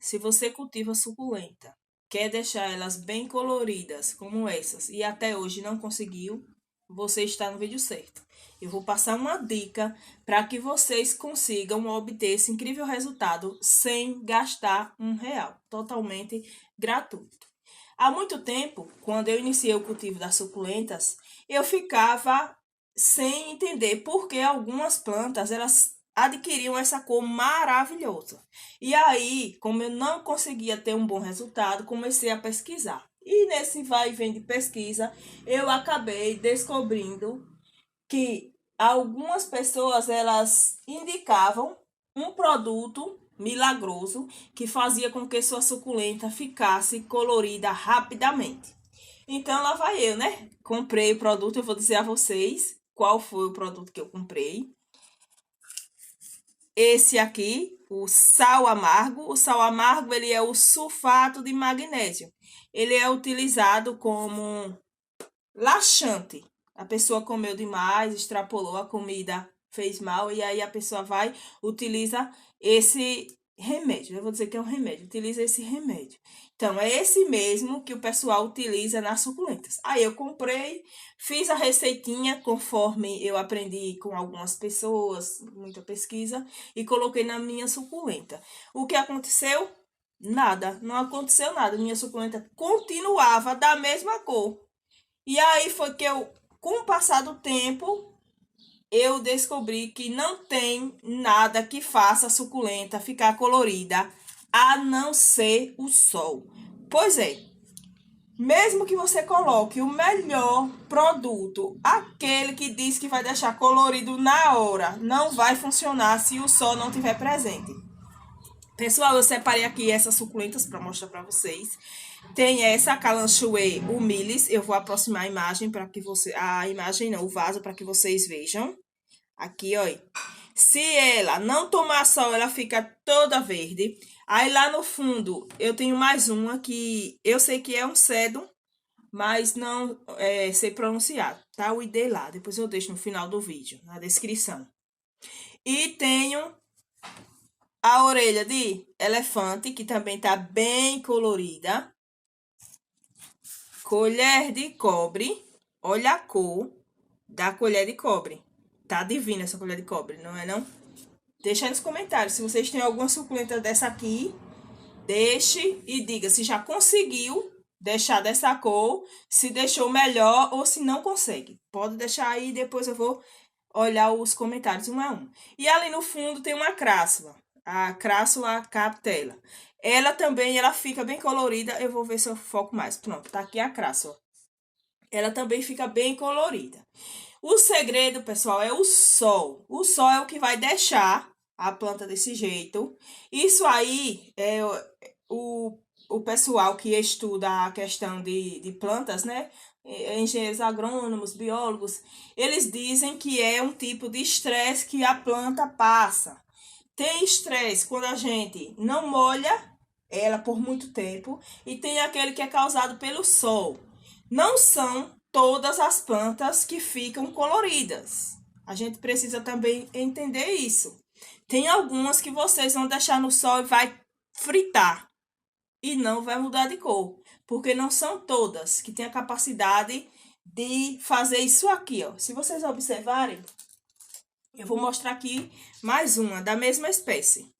se você cultiva suculenta, quer deixar elas bem coloridas, como essas, e até hoje não conseguiu, você está no vídeo certo. Eu vou passar uma dica para que vocês consigam obter esse incrível resultado sem gastar R$ 1, totalmente gratuito. Há muito tempo, quando eu iniciei o cultivo das suculentas, eu ficava sem entender por que algumas plantas elas adquiriam essa cor maravilhosa. E aí, como eu não conseguia ter um bom resultado, comecei a pesquisar. E nesse vai e vem de pesquisa, eu acabei descobrindo que algumas pessoas elas indicavam um produto milagroso que fazia com que sua suculenta ficasse colorida rapidamente. Então lá vai eu, né? Comprei o produto, eu vou dizer a vocês qual foi o produto que eu comprei. Esse aqui, o sal amargo. O sal amargo, ele é o sulfato de magnésio. Ele é utilizado como laxante. A pessoa comeu demais, extrapolou a comida, fez mal, e aí a pessoa vai, utiliza esse remédio. Eu vou dizer que é um remédio, utiliza esse remédio. Então, é esse mesmo que o pessoal utiliza nas suculentas. Aí eu comprei, fiz a receitinha conforme eu aprendi com algumas pessoas, muita pesquisa, e coloquei na minha suculenta. O que aconteceu? Nada, não aconteceu nada. Minha suculenta continuava da mesma cor. E aí foi que eu, com o passar do tempo, eu descobri que não tem nada que faça a suculenta ficar colorida, a não ser o sol. Pois é, mesmo que você coloque o melhor produto, aquele que diz que vai deixar colorido na hora, não vai funcionar se o sol não estiver presente. Pessoal, eu separei aqui essas suculentas para mostrar para vocês. Tem essa Calanchoe humilis. Eu vou aproximar a imagem para que você... A imagem não, o vaso para que vocês vejam. Aqui, ó. Se ela não tomar sol, ela fica toda verde. Aí lá no fundo, eu tenho mais uma que eu sei que é um cedo, mas não sei pronunciar. Tá o ID lá. Depois eu deixo no final do vídeo, na descrição. E tenho a orelha de elefante, que também tá bem colorida. Colher de cobre. Olha a cor da colher de cobre. Tá divina essa colher de cobre, não é não? Deixa aí nos comentários se vocês têm alguma suculenta dessa aqui. Deixe e diga se já conseguiu deixar dessa cor, se deixou melhor ou se não consegue. Pode deixar aí, depois eu vou olhar os comentários um a um. E ali no fundo tem uma crássula, a crássula captela. Ela também, ela fica bem colorida. Eu vou ver se eu foco mais. Pronto, tá aqui a crássula. Ela também fica bem colorida. O segredo, pessoal, é o sol. O sol é o que vai deixar a planta desse jeito. Isso aí é o pessoal que estuda a questão de plantas, né? Engenheiros agrônomos, biólogos, eles dizem que é um tipo de estresse que a planta passa. Tem estresse quando a gente não molha ela por muito tempo e tem aquele que é causado pelo sol. Não são todas as plantas que ficam coloridas. A gente precisa também entender isso. Tem algumas que vocês vão deixar no sol e vai fritar e não vai mudar de cor, porque não são todas que têm a capacidade de fazer isso aqui, ó. Se vocês observarem, eu vou mostrar aqui mais uma da mesma espécie.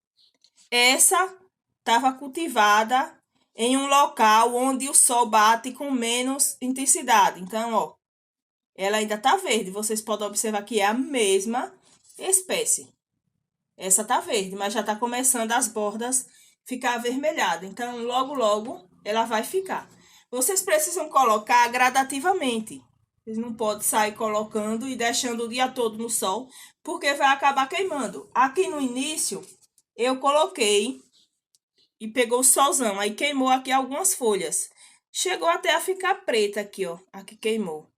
Essa estava cultivada em um local onde o sol bate com menos intensidade. Então, ó, ela ainda tá verde. Vocês podem observar que é a mesma espécie. Essa tá verde, mas já tá começando as bordas ficar avermelhadas. Então, logo, logo, ela vai ficar. Vocês precisam colocar gradativamente. Vocês não podem sair colocando e deixando o dia todo no sol, porque vai acabar queimando. Aqui no início, eu coloquei e pegou o solzão. Aí queimou aqui algumas folhas. Chegou até a ficar preta aqui, ó. Aqui queimou.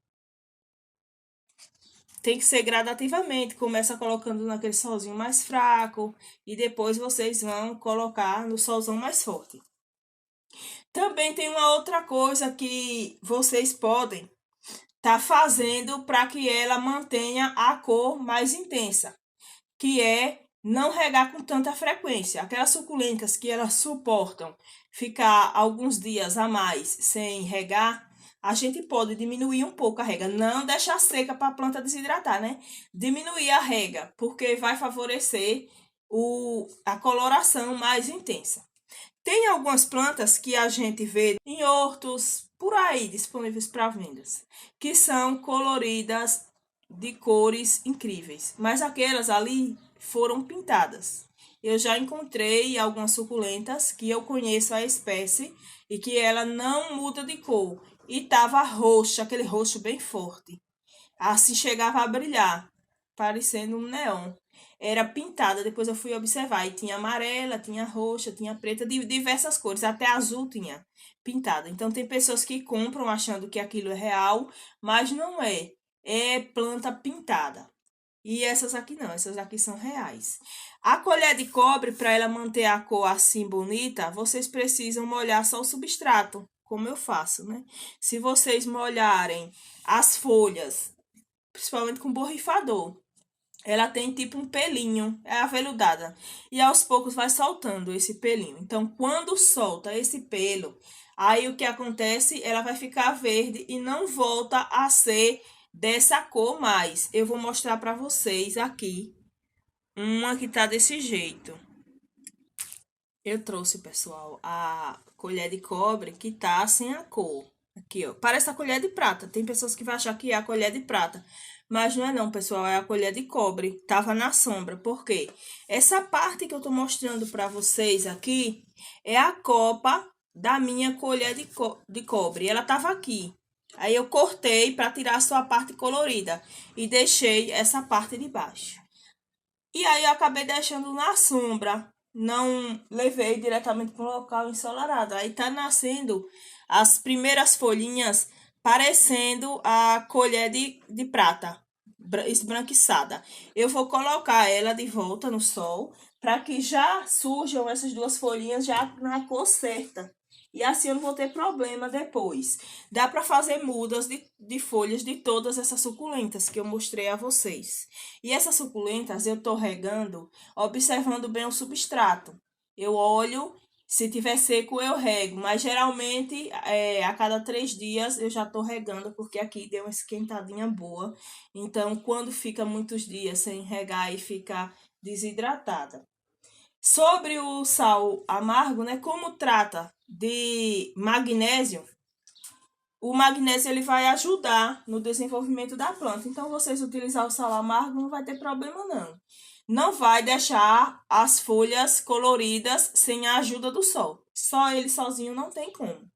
Tem que ser gradativamente. Começa colocando naquele solzinho mais fraco. E depois vocês vão colocar no solzão mais forte. Também tem uma outra coisa que vocês podem tá fazendo para que ela mantenha a cor mais intensa, que é não regar com tanta frequência. Aquelas suculentas que elas suportam ficar alguns dias a mais sem regar, a gente pode diminuir um pouco a rega. Não deixar seca para a planta desidratar, né? Diminuir a rega, porque vai favorecer a coloração mais intensa. Tem algumas plantas que a gente vê em hortos por aí disponíveis para vendas, que são coloridas de cores incríveis, mas aquelas ali foram pintadas. Eu já encontrei algumas suculentas que eu conheço a espécie e que ela não muda de cor e tava roxa, aquele roxo bem forte. Assim chegava a brilhar, parecendo um neon. Era pintada, depois eu fui observar. E tinha amarela, tinha roxa, tinha preta, de diversas cores, até azul tinha pintada. Então tem pessoas que compram achando que aquilo é real, mas não é. É planta pintada. E essas aqui não, essas aqui são reais. A colher de cobre, para ela manter a cor assim bonita, vocês precisam molhar só o substrato, como eu faço, né? Se vocês molharem as folhas principalmente com borrifador. Ela tem tipo um pelinho, é aveludada. E aos poucos vai soltando esse pelinho. Então, quando solta esse pelo, aí o que acontece? Ela vai ficar verde e não volta a ser dessa cor mais. Eu vou mostrar para vocês aqui uma que tá desse jeito. Eu trouxe, pessoal, a colher de cobre que tá sem a cor. Aqui, ó. Parece a colher de prata. Tem pessoas que vão achar que é a colher de prata. Mas não é não, pessoal. É a colher de cobre. Tava na sombra. Por quê? Essa parte que eu tô mostrando pra vocês aqui é a copa da minha colher de cobre. Ela tava aqui. Aí eu cortei pra tirar a sua parte colorida. E deixei essa parte de baixo. E aí eu acabei deixando na sombra. Não levei diretamente para um local ensolarado. Aí tá nascendo as primeiras folhinhas parecendo a colher de prata esbranquiçada. Eu vou colocar ela de volta no sol para que já surjam essas duas folhinhas já na cor certa. E assim eu não vou ter problema depois. Dá para fazer mudas de folhas de todas essas suculentas que eu mostrei a vocês. E essas suculentas eu tô regando, observando bem o substrato. Eu olho, se tiver seco eu rego, mas geralmente a cada 3 dias eu já tô regando, porque aqui deu uma esquentadinha boa. Então, quando fica muitos dias sem regar e fica desidratada. Sobre o sal amargo, né? Como trata de magnésio, o magnésio ele vai ajudar no desenvolvimento da planta. Então, vocês utilizar o sal amargo não vai ter problema não. Não vai deixar as folhas coloridas sem a ajuda do sol. Só ele sozinho não tem como.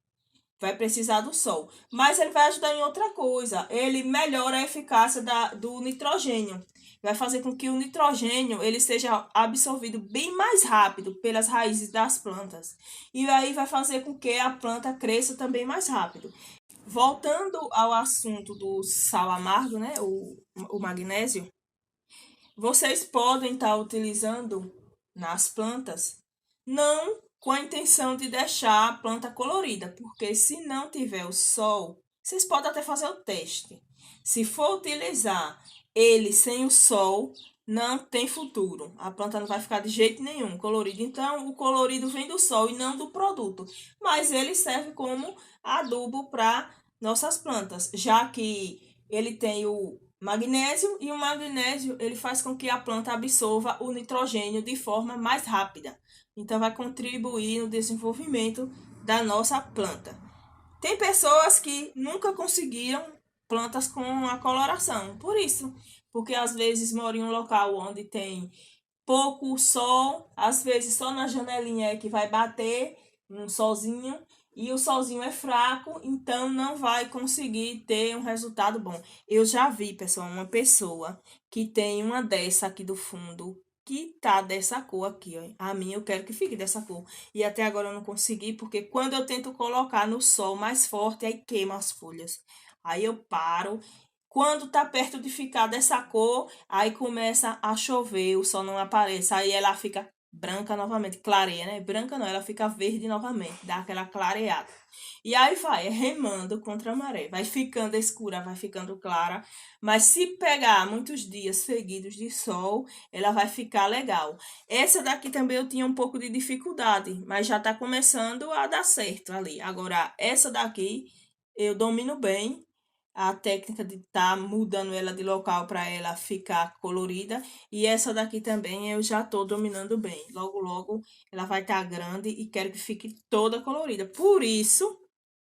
Vai precisar do sol. Mas ele vai ajudar em outra coisa. Ele melhora a eficácia do nitrogênio. Vai fazer com que o nitrogênio ele seja absorvido bem mais rápido pelas raízes das plantas. E aí vai fazer com que a planta cresça também mais rápido. Voltando ao assunto do sal amargo, né? O magnésio. Vocês podem estar utilizando nas plantas, não com a intenção de deixar a planta colorida, porque se não tiver o sol, vocês podem até fazer o teste. Se for utilizar ele sem o sol, não tem futuro. A planta não vai ficar de jeito nenhum colorido. Então, o colorido vem do sol e não do produto. Mas ele serve como adubo para nossas plantas, já que ele tem o magnésio e o magnésio ele faz com que a planta absorva o nitrogênio de forma mais rápida. Então vai contribuir no desenvolvimento da nossa planta. Tem pessoas que nunca conseguiram plantas com a coloração, por isso, porque às vezes moram em um local onde tem pouco sol, às vezes só na janelinha é que vai bater um solzinho e o solzinho é fraco, então não vai conseguir ter um resultado bom. Eu já vi, pessoal, uma pessoa que tem uma dessa aqui do fundo, que tá dessa cor aqui, ó. A minha eu quero que fique dessa cor. E até agora eu não consegui, porque quando eu tento colocar no sol mais forte, aí queima as folhas. Aí eu paro. Quando tá perto de ficar dessa cor, aí começa a chover, o sol não aparece, aí ela fica branca novamente, clareia, né? Branca não, ela fica verde novamente, dá aquela clareada. E aí vai remando contra a maré, vai ficando escura, vai ficando clara, mas se pegar muitos dias seguidos de sol, ela vai ficar legal. Essa daqui também eu tinha um pouco de dificuldade, mas já tá começando a dar certo ali. Agora, essa daqui eu domino bem a técnica de estar mudando ela de local para ela ficar colorida. E essa daqui também eu já tô dominando bem. Logo, logo ela vai estar grande e quero que fique toda colorida. Por isso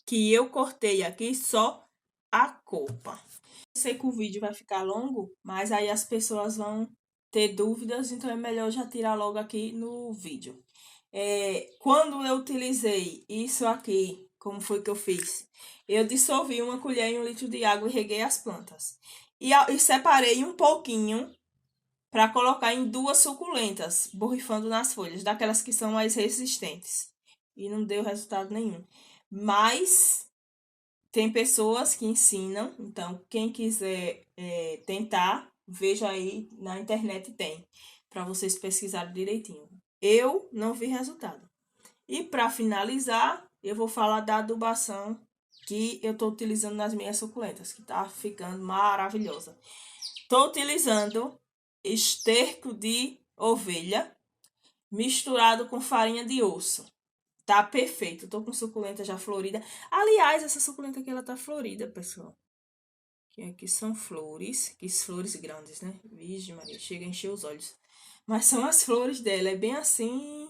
que eu cortei aqui só a copa. Eu sei que o vídeo vai ficar longo, mas aí as pessoas vão ter dúvidas, então é melhor já tirar logo aqui no vídeo. Quando eu utilizei isso aqui, como foi que eu fiz? Eu dissolvi uma colher em 1 litro de água e reguei as plantas. E separei um pouquinho para colocar em 2 suculentas, borrifando nas folhas, daquelas que são mais resistentes. E não deu resultado nenhum. Mas tem pessoas que ensinam, então quem quiser tentar, veja aí na internet tem, para vocês pesquisarem direitinho. Eu não vi resultado. E para finalizar, eu vou falar da adubação que eu estou utilizando nas minhas suculentas, que tá ficando maravilhosa. Estou utilizando esterco de ovelha misturado com farinha de osso. Tá perfeito. Tô com suculenta já florida. Aliás, essa suculenta aqui, ela tá florida, pessoal. Que aqui são flores. Que flores grandes, né? Virgem Maria, chega a encher os olhos. Mas são as flores dela. É bem assim,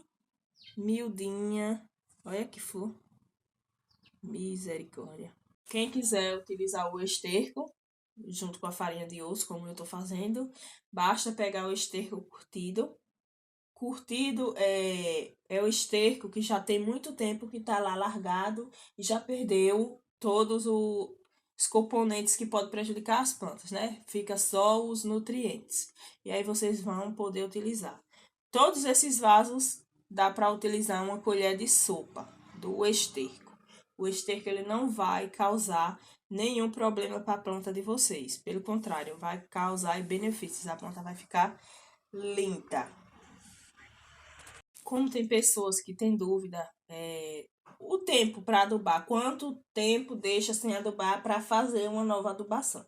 miudinha. Olha que flor. Misericórdia. Quem quiser utilizar o esterco, junto com a farinha de osso, como eu tô fazendo, basta pegar o esterco curtido. Curtido é o esterco que já tem muito tempo que tá lá largado e já perdeu todos os componentes que podem prejudicar as plantas, né? Fica só os nutrientes. E aí vocês vão poder utilizar. Todos esses vasos dá para utilizar uma colher de sopa do esterco. O esterco ele não vai causar nenhum problema para a planta de vocês. Pelo contrário, vai causar benefícios. A planta vai ficar linda. Como tem pessoas que têm dúvida, o tempo para adubar, quanto tempo deixa sem adubar para fazer uma nova adubação.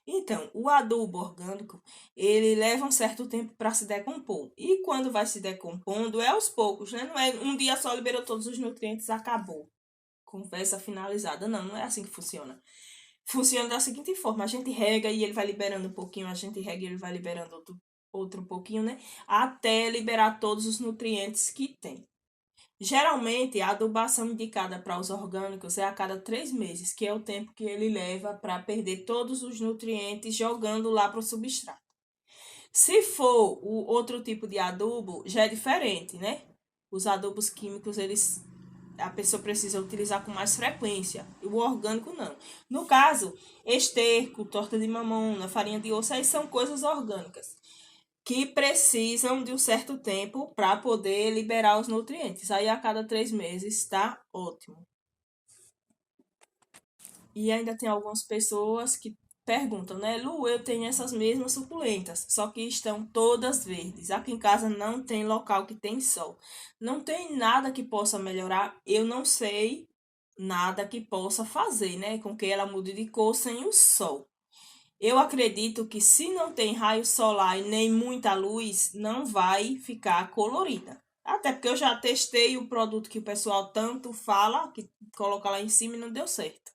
Então, o adubo orgânico, ele leva um certo tempo para se decompor. E quando vai se decompondo, é aos poucos, né? Não é um dia só liberou todos os nutrientes, acabou. Conversa finalizada. Não, não é assim que funciona. Funciona da seguinte forma, a gente rega e ele vai liberando um pouquinho, a gente rega e ele vai liberando outro pouquinho, né? Até liberar todos os nutrientes que tem. Geralmente, a adubação indicada para os orgânicos é a cada 3 meses, que é o tempo que ele leva para perder todos os nutrientes jogando lá para o substrato. Se for o outro tipo de adubo, já é diferente, né? Os adubos químicos, a pessoa precisa utilizar com mais frequência. E o orgânico não. No caso, esterco, torta de mamona, farinha de osso, aí são coisas orgânicas que precisam de um certo tempo para poder liberar os nutrientes. Aí a cada 3 meses está ótimo. E ainda tem algumas pessoas que perguntam, né? Lu, eu tenho essas mesmas suculentas, só que estão todas verdes. Aqui em casa não tem local que tem sol. Não tem nada que possa melhorar. Eu não sei nada que possa fazer, né? Com que ela mude de cor sem o sol. Eu acredito que se não tem raio solar e nem muita luz, não vai ficar colorida. Até porque eu já testei o produto que o pessoal tanto fala, que coloca lá em cima e não deu certo.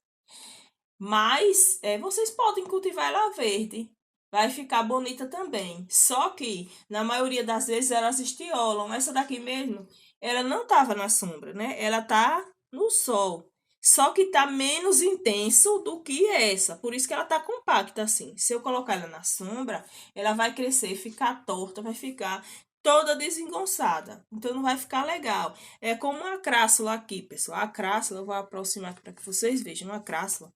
Mas vocês podem cultivar ela verde. Vai ficar bonita também. Só que, na maioria das vezes, elas estiolam. Essa daqui mesmo, ela não estava na sombra, né? Ela tá no sol. Só que tá menos intenso do que essa. Por isso que ela tá compacta assim. Se eu colocar ela na sombra, ela vai crescer, ficar torta, vai ficar toda desengonçada. Então, não vai ficar legal. É como uma crassula aqui, pessoal. A crassula, eu vou aproximar aqui para que vocês vejam. Uma crassula.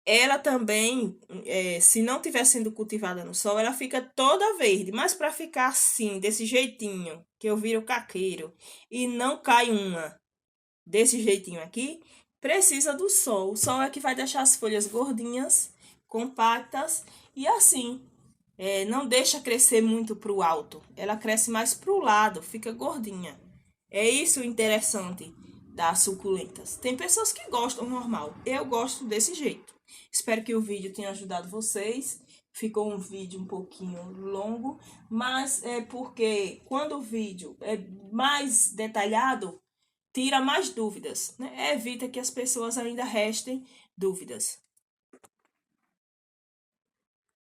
Ela também, se não estiver sendo cultivada no sol, ela fica toda verde. Mas para ficar assim, desse jeitinho, que eu viro caqueiro, e não cai uma desse jeitinho aqui, precisa do sol. O sol é que vai deixar as folhas gordinhas, compactas, e assim Não deixa crescer muito pro alto. Ela cresce mais pro lado, fica gordinha. É isso o interessante das suculentas. Tem pessoas que gostam normal. Eu gosto desse jeito. Espero que o vídeo tenha ajudado vocês. Ficou um vídeo um pouquinho longo, mas é porque quando o vídeo é mais detalhado, tira mais dúvidas, né? Evita que as pessoas ainda restem dúvidas.